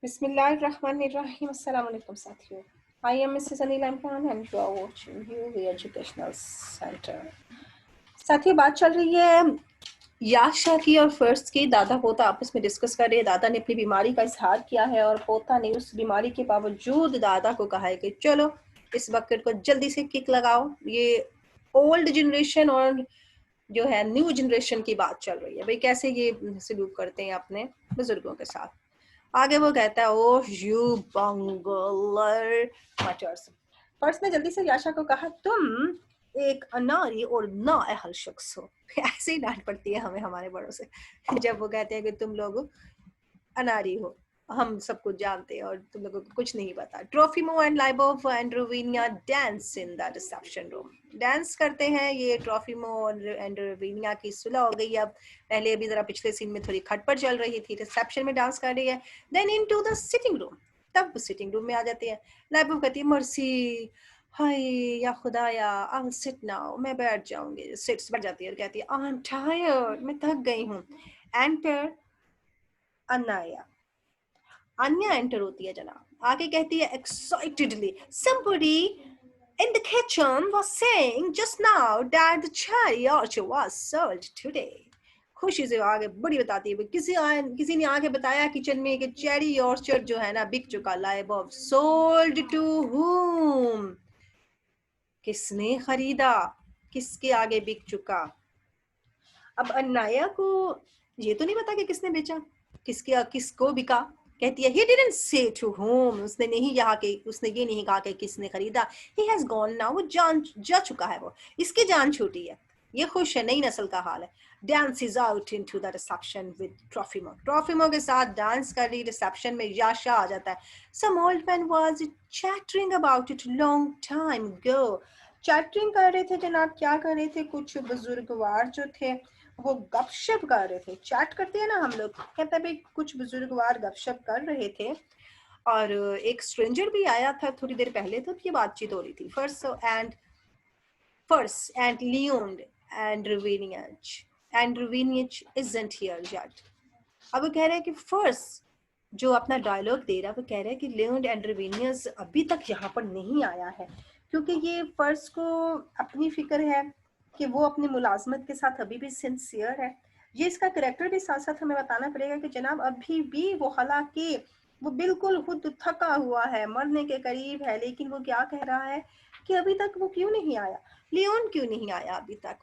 Bismillahirrahmanirrahim. Assalamu alaikum साथियों. I am Mrs. Anila Imran and you are watching UV Educational Center. साथियों, बात चल रही है याशा की और फर्स्ट की. दादा पोता आपस में डिस्कस कर रहे हैं. दादा ने अपनी बीमारी का इजहार किया है और पोता ने उस बीमारी के बावजूद दादा को कहा है कि चलो इस बकेट को जल्दी से किक लगाओ. ये ओल्ड जनरेशन और जो है न्यू जनरेशन की बात चल रही है. भाई कैसे ये सलूक करते हैं अपने बुजुर्गों के साथ. आगे वो कहता है ओह यू बंगलर मटर्स. फर्स्ट ने जल्दी से याशा को कहा तुम एक अनारी और नाअहल शख्स हो. ऐसे ही डांट पड़ती है हमें हमारे बड़ों से जब वो कहते हैं कि तुम लोग अनारी हो, हम सब कुछ जानते हैं और तुम लोगों को कुछ नहीं पता. Trofimov and Lyubov Andreyevna dance in the reception room. Dance करते हैं ये. ट्रोफिमो एंड रूविनिया की सुलह हो गई. अब पहले अभी जरा पिछले सीन में थोड़ी खटपट चल रही थी. रिसेप्शन में डांस कर रही है. Then into the sitting room. तब सिटिंग रूम में आ जाती है. लाइबोव कहती है मर्सी, हाय या खुदाया, आई विल सिट नाउ. मैं बैठ जाऊंगी. सिट्स बैठ जाती है और कहती है आई एम टायर्ड, मैं थक गई हूँ. एंटर अनाया. अन्या एंटर होती है जनाब. आगे कहती है excitedly, somebody in the kitchen was saying just now that the cherry orchard was sold today. खुशी से आगे बड़ी बताती है किसी ने आगे बताया किचन में कि चेरी ऑर्चर्ड जो है ना बिक चुका. लाइबोव, सोल्ड टू whom, किसने खरीदा, किसके आगे बिक चुका. अब अन्नाया को ये तो नहीं पता कि किसने बेचा, किसको बिका. कहती है he didn't say to whom, उसने ये नहीं कहा कि किसने खरीदा. he has gone now, वो जा चुका है. वो इसकी जान छूटी है. ये खुश है, नई नस्ल का हाल है. dances out into the reception with Trofimo के साथ डांस कर रही रिसेप्शन में याशा आ जाता है. some old man was chattering about it long time ago. Chattering कर रहे थे जनाब. क्या कर रहे थे? कुछ बुजुर्गवार जो थे वो गपशप कर रहे थे. चैट करते हैं ना हम लोग. कहते हैं भाई कुछ बुजुर्गवार गपशप कर रहे थे और एक स्ट्रेंजर भी आया था थोड़ी देर पहले. तो ये बातचीत हो रही थी. Firs and Leonid Andreyevich isn't here yet. अब वो कह रहे हैं कि फर्स्ट जो अपना डायलॉग दे रहा है वो कह रहा है कि लियोन एंड रुविनियस अभी तक यहाँ पर नहीं आया है क्योंकि ये फर्स्ट को अपनी फिक्र है कि वो अपनी मुलाजमत के साथ अभी भी सिंसियर है. ये इसका करेक्टर भी साथ साथ हमें बताना पड़ेगा कि जनाब अभी भी वो, हालांकि वो बिल्कुल खुद थका हुआ है, मरने के करीब है, लेकिन वो क्या कह रहा है कि अभी तक वो क्यों नहीं आया. लियोन क्यों नहीं आया अभी तक?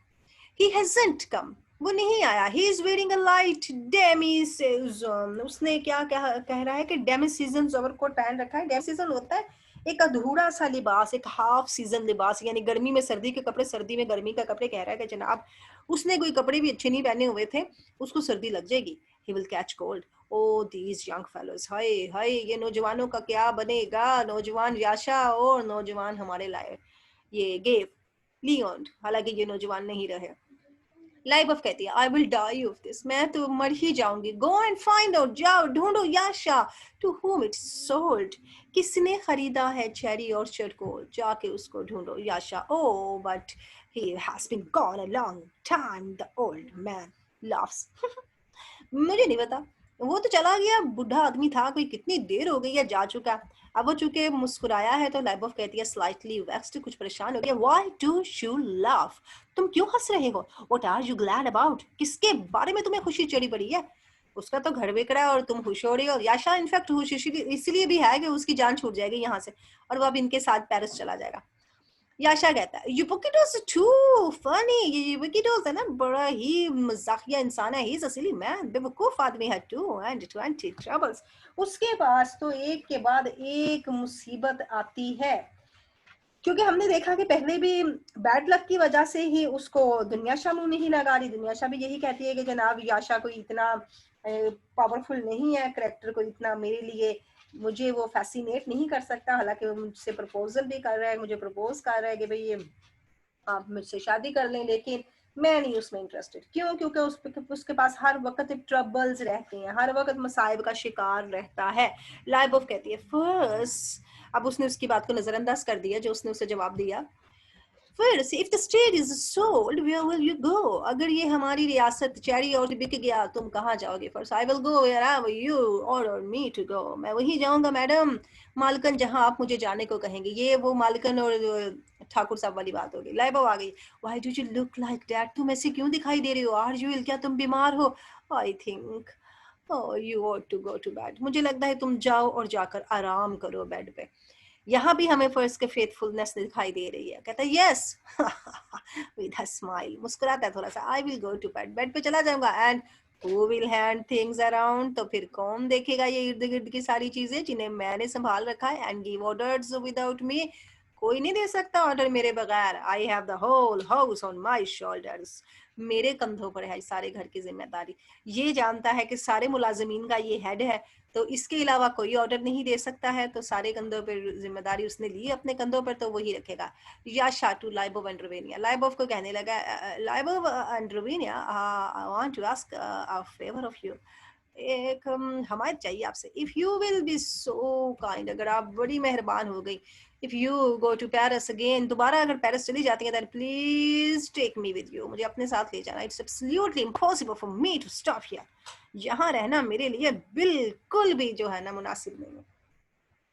He hasn't come, वो नहीं आया. He is wearing a light demi-season. उसने क्या कह रहा है कि demi-season ओवरकोट पहन रखा है. demi-season होता है एक अधूरा सा लिबास, एक हाफ सीजन लिबास, यानी गर्मी में सर्दी के कपड़े, सर्दी में गर्मी का कपड़े. कह रहा है कि जनाब उसने कोई कपड़े भी अच्छे नहीं पहने हुए थे, उसको सर्दी लग जाएगी. He will catch cold. Oh these young fellows, हाय हाय ये नौजवानों का क्या बनेगा. नौजवान याशा और नौजवान हमारे लाए ये गेव लियोन, हालांकि ये नौजवान नहीं रहे. लाइबफ कहती है I will die of this, मैं तो मर ही जाऊंगी. गो एंड फाइंड आउट, जाओ ढूंढो याशा. टू whom it's sold, किसने खरीदा है चेरी ऑर्चर्ड को, जाके उसको ढूंढो. याशा, oh but he has been gone a long time, the old man laughs. मुझे नहीं पता, वो तो चला गया, बुढ़ा आदमी था, कोई कितनी देर हो गई है जा चुका. अब वो चूंकि मुस्कुराया है तो लाइबफ कहती है स्लाइटली वेक्स्ड, कुछ परेशान हो गया. व्हाई डू यू लाफ, तुम क्यों हंस रहे हो. What are you glad about, किसके बारे में तुम्हें खुशी चढ़ी पड़ी है. उसका तो घर बिक रहा है और तुम खुश हो रही हो. याशा इनफैक्ट खुश इसलिए भी है कि उसकी जान छूट जाएगी यहाँ से और वो अब इनके साथ पेरिस चला जाएगा. याशा कहता है यूबोकिडोस टू फनी, ये यूबोकिडोस है ना बड़ा ही मजाकिया इंसान है. He is a silly man, बेवकूफ आदमी है. 220 ट्रबल्स, उसके पास तो एक के बाद एक मुसीबत आती है. क्योंकि हमने देखा कि पहले भी बैड लक की वजह से ही उसको दुनिया शाह मुंह नहीं लगा रही. दुनिया शाह भी यही कहती है कि जनाब याशा कोई इतना पावरफुल नहीं है, करेक्टर को इतना मेरे लिए, मुझे वो फैसिनेट नहीं कर सकता. हालांकि वो मुझसे प्रपोजल भी कर रहा है, मुझे प्रपोज कर रहा है कि भाई ये आप मुझसे शादी कर लें, लेकिन मैं नहीं उसमें इंटरेस्टेड. क्यों? क्योंकि उसके पास हर वक्त ट्रबल्स रहते हैं, हर वक्त मसाइब का शिकार रहता है. लाइबोफ कहती है फर्स्ट, अब उसने उसकी बात को नजरअंदाज कर दिया जो उसने उसे जवाब दिया. फिर से if the state is sold where will you go, अगर ये हमारी रियासत चेरी और बिक गया तुम कहाँ जाओगे? First I will go wherever you order me to go, मैं वहीं जाऊंगा मैडम मालकन जहां आप मुझे जाने को कहेंगे। ये वो मालकन और ठाकुर साहब वाली बात हो गई। लाइबा आ गई, why do you look like that, तुम ऐसे क्यों दिखाई दे रही हो? आर यू इल, क्या तुम बीमार हो? I think you ought to go to bed, मुझे लगता है तुम जाओ और जाकर आराम करो बेड पे। यहाँ भी हमें फर्स्ट के फेथफुलनेस दिखाई दे रही है, कहता है यस विद अ स्माइल, मुस्कुराता है थोड़ा सा, I will go to bed, bed पे चला जाऊंगा। And who will hand things around, तो फिर कौन देखेगा ये इर्द गिर्द की सारी चीजें जिन्हें मैंने संभाल रखा है? And give orders without me, कोई नहीं दे सकता ऑर्डर मेरे बगैर। I have the whole house on my shoulders, मेरे कंधों पर है सारे घर की जिम्मेदारी। ये जानता है कि सारे मुलाजिमीन का ये हेड है, तो इसके अलावा कोई ऑर्डर नहीं दे सकता है, तो सारे कंधों पर जिम्मेदारी उसने ली अपने कंधों पर, तो वही रखेगा। या शाटू लाइबोव एंड रवेनिया, लाइबोव को कहने लगा, Lyubov Andreyevna, I want to ask a favour of you, एक हमायत चाहिए आपसे। If you will be so kind, अगर आप बड़ी मेहरबान हो गई, if you go to Paris again, दोबारा अगर पेरिस चली जाती है, then please take me with you, मुझे अपने साथ ले जाना। It's absolutely impossible for me to stop here, यहाँ रहना मेरे लिए बिल्कुल भी जो है ना मुनासिब नहीं है।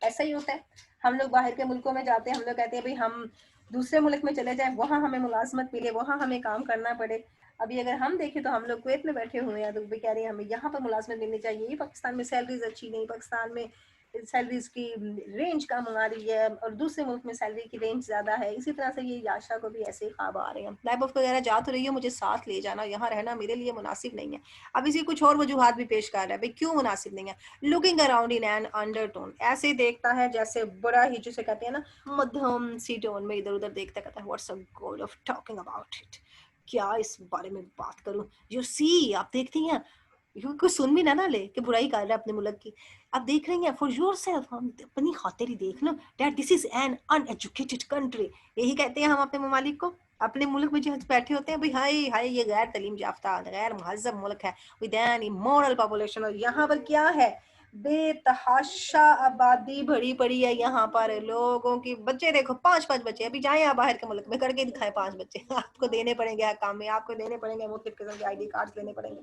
ऐसा ही होता है, हम लोग बाहर के मुल्कों में जाते हैं, हम लोग कहते हैं भाई हम दूसरे मुल्क में चले जाएं, वहाँ हमें मुलाजमत मिले, वहाँ हमें काम करना पड़े। अभी अगर हम देखें तो हम लोग कुवैत में बैठे हुए हैं, तो भी कह रहे हैं हमें यहाँ पर मुलाजमत मिलनी चाहिए। पाकिस्तान में सैलरीज अच्छी नहीं, पाकिस्तान में सैलरीज की रेंज कम आ रही है, और दूसरे मुल्क में सैलरी की रेंज ज़्यादा है। इसी तरह से ये याशा को भी ऐसे ही ख्वाब आ रहे हैं, लाइफ ऑफ वगैरह जा तो रही हो, मुझे साथ ले जाना, यहाँ रहना मेरे लिए मुनासिब नहीं है। अब इसी कुछ और वजूहात भी पेश कर रहा है, भाई क्यों मुनासिब नहीं है? Looking around in an undertone, ऐसे देखता है जैसे बड़ा ही, जिसे कहते हैं ना मध्यम सी टोन में, इधर उधर देखता, कहता है what's a goal of talking about it, क्या इस बारे में बात करूं? यू सी, आप देखती हैं, कोई सुन भी ना ले कि बुराई कर रहा है अपने मुल्क की। आप देख रही हैं, फॉर योर सेल्फ, हम अपनी खातिर ही देख लो, that this is an uneducated country, यही कहते हैं हम अपने ममालिक को। अपने मुल्क में जो बैठे होते हैं, भाई हाय हाय ये गैर तलीम याफ्ता गैर महजब मुल्क है, विद एन इमोरल पॉपुलेशन, और यहाँ पर क्या है, बेतहाशा आबादी भरी पड़ी है यहाँ पर, लोगों की बच्चे देखो, 5-5 बच्चे, अभी जाए आप बाहर के मुल्क में करके दिखाए 5 बच्चे आपको देने पड़ेंगे काम में, आपको देने पड़ेंगे मुख्तलिफ किस्म के ID कार्ड लेने पड़ेंगे,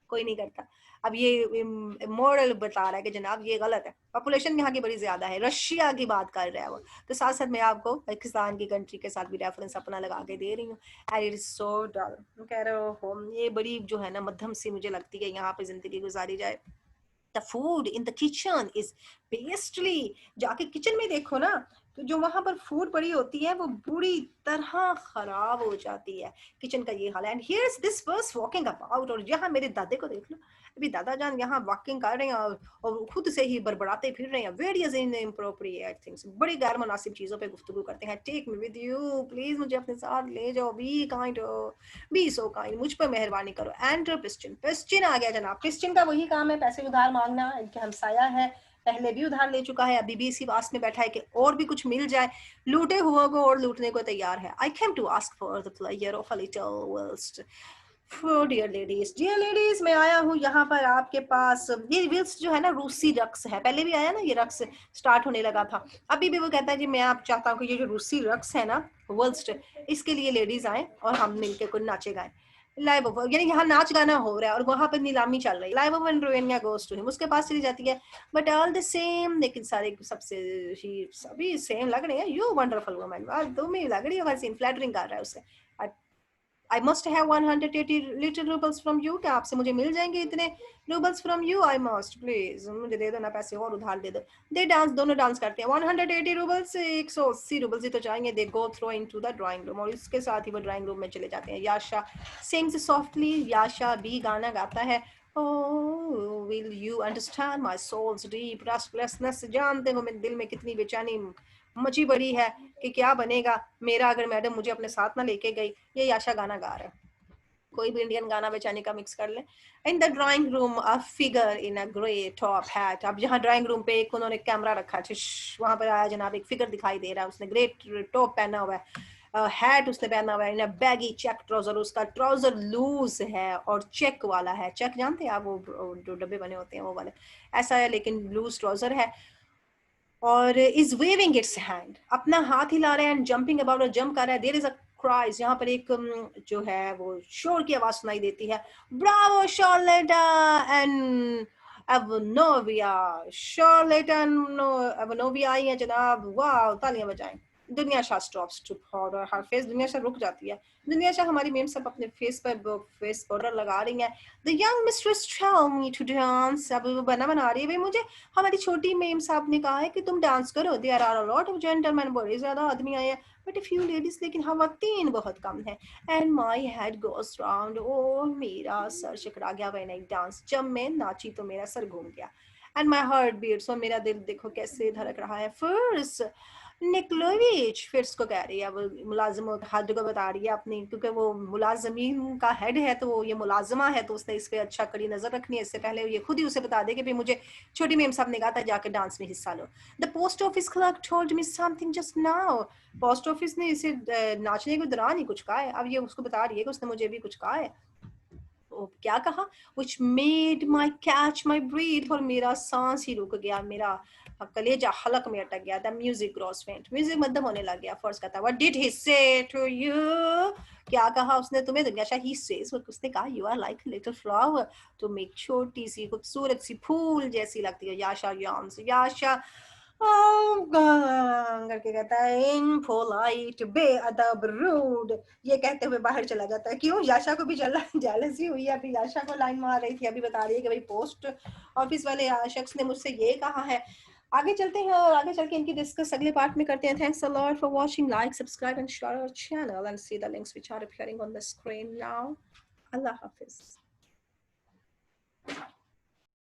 कोई नहीं करता। अब ये मॉरल बता रहा है कि जनाब ये गलत है, पॉपुलेशन यहाँ की बड़ी ज्यादा है, रशिया की बात कर रहा है वो। तो साथ साथ मैं आपको पाकिस्तान की कंट्री के साथ भी रेफरेंस अपना लगा के दे रही हूँ। एंड इट इज सो डल, कह रहे हो ये बड़ी जो है ना मध्यम सी मुझे लगती है यहाँ पे जिंदगी गुजारी जाए। The food in the kitchen is beastly, जाके किचन में देखो ना, तो जो वहां पर फूड पड़ी होती है वो बुरी तरह खराब हो जाती है, किचन का ये हाल है। And here's this person walking about, और यहाँ मेरे दादे को देख लो, अभी दादा जान यहाँ वॉकिंग कर रहे हैं और खुद से ही बड़बड़ाते फिर रहे हैं, वेरियस इन इनअप्रोप्रिएट थिंग्स, बड़ी गैर मुनासिब चीजों पे गुफ्तगू करते हैं। Take me with you please, मुझे अपने साथ ले जाओ, be kind, be so kind, मुझ पर मेहरबानी करो। एंटर पिस्टन, पिस्टन आ गया जनाब, पिस्टन का वही काम है, पैसे उधार मांगना, इनके हमसाया है, पहले भी उधार ले चुका है, अभी भी इसी वास में बैठा है कि और भी कुछ मिल जाए, लूटे हुआ को और लूटने को तैयार है। I came to ask for the pleasure of a little विल्स्ट, डियर लेडीज मैं आया हूँ यहाँ पर आपके पास। ये विल्स जो है ना रूसी रक्स है, पहले भी आया ना ये रक्स स्टार्ट होने लगा था, अभी भी वो कहता है जी मैं आप चाहता हूँ कि ये जो रूसी रक्स है ना वर्ल्स्ट, इसके लिए लेडीज आए और हम मिलके कुछ नाचे गाए। लाइव ऑफ, यानी यहाँ नाच गाना हो रहा है और वहां पर नीलामी चल रही है। Lyubov Andreyevna goes to him, उसके पास चली जाती है, बट ऑल द सेम, लेकिन सारे सबसे सभी सेम लग रहे हैं। यू वंडरफुल वुमन, तुम ही लग रही हो, वैसे फ्लैटरिंग कर रहा है उसे। I must have 180 little rubles from you, क्या आपसे मुझे मिल जाएंगे इतने roubles from you? I must please, मुझे दे दो ना पैसे और उधार दे दो। दे डांस, दोनों डांस करते हैं। 180 रूबल्स से 180 रूबल्स ही तो चाहिए। They go through into the drawing room, और इसके साथ ही वो ड्राइंग रूम में चले जाते हैं। याशा सिंग्स सॉफ्टली, याशा भी गाना गाता है। Oh, will you understand my soul's deep restlessness, जानते हो मेरे दिल में कितनी बेचैनी मची बड़ी है कि क्या बनेगा मेरा अगर मैडम मुझे अपने साथ ना लेके गई। ये याशा गाना गा रहा है, कोई भी इंडियन गाना बेचाने का मिक्स कर ले। In the drawing room a figure in a grey top hat, अब जहाँ ड्राइंग रूम पे एक उन्होंने कैमरा रखा है, वहां पर आया जनाब, एक फिगर दिखाई दे रहा है, उसने ग्रे टॉप पहना हुआ है, हैट उसने पहना हुआ है, इन बैगी चेक ट्राउजर, उसका ट्राउजर लूज है और चेक वाला है। चेक जानते हैं आप, वो जो डब्बे बने होते हैं वो वाले, ऐसा है लेकिन लूज ट्राउजर है। और इज वेविंग इट्स हैंड, अपना हाथ हिला रहा है, एंड जंपिंग अबाउट, जंप कर रहा है। देयर इज अ क्राइज, यहाँ पर एक जो है वो शोर की आवाज सुनाई देती है, ब्रावो शार्लेटा एंड एवनोविया, शार्लेटा एवनोविया आई है जनाब, वाह तालियां बजाएं। Dunyasha stops to powder her face, Dunyasha रुक जाती है। दुनिया शाह हमारी मेम सब अपने फेस पर फेस पाउडर लगा रही हैं। The young mistress tell me to dance, अब वो बना रही है भाई मुझे। हमारी छोटी मेम साहब ने कहा है कि तुम डांस करो, there are a lot of gentleman, बड़े ज्यादा आदमी आए हैं, बट a few ladies, लेकिन खवातीन बहुत कम है। And my head goes round, ओ मेरा सर चकरा गया व्हेन आई डांस, जब मैं नाची तो मेरा सर घूम गया। एंड माई हार्ट बीट्स, और मेरा दिल देखो कैसे धड़क रहा है। फर्स्ट निकलोविच फिर को कह रही है, वो मुलाजिम हद को बता रही है अपनी, क्योंकि वो मुलाजमीन का हेड है, तो ये मुलाजमा है, तो उसने इस पे अच्छा कड़ी नजर रखनी है। इससे पहले ये खुद ही उसे बता दे कि भाई मुझे छोटी मेम साहब ने कहा था जाके डांस में हिस्सा लो। The post office clerk told me something just now, post office ने इसे नाचने के दौरान ही कुछ कहा है। अब ये उसको बता रही है कि उसने मुझे भी कुछ कहा है। क्या कहा, which made my catch my breath, और मेरा सांस ही रुक गया, मेरा कलेजा हलक में अटक गया। The music grows faint, music मध्यम होने लग गया। फर्स्ट कहता, what did he say to you, क्या कहा उसने तुम्हें? दुनिया शाह, he says, उसने कहा you are like a little flower, तुम एक छोटी सी खूबसूरत सी फूल जैसी लगती है। याशा यॉन्स, याशा करके कहता है इनपोलाइट, बेअदब, रूड, ये कहते हुए बाहर चला जाता है। क्यों? याशा को भी जेलसी हुई है। अभी याशा को लाइन मार रही थी, अभी बता रही है कि भाई पोस्ट ऑफिस वाले शख्स ने मुझसे ये कहा है। आगे चलते हैं और आगे चल के इनकी डिस्कस अगले पार्ट में करते हैं। Thanks a lot for watching, like, subscribe and share our channel and see the links which are appearing on the screen now. अल्लाह हाफिज।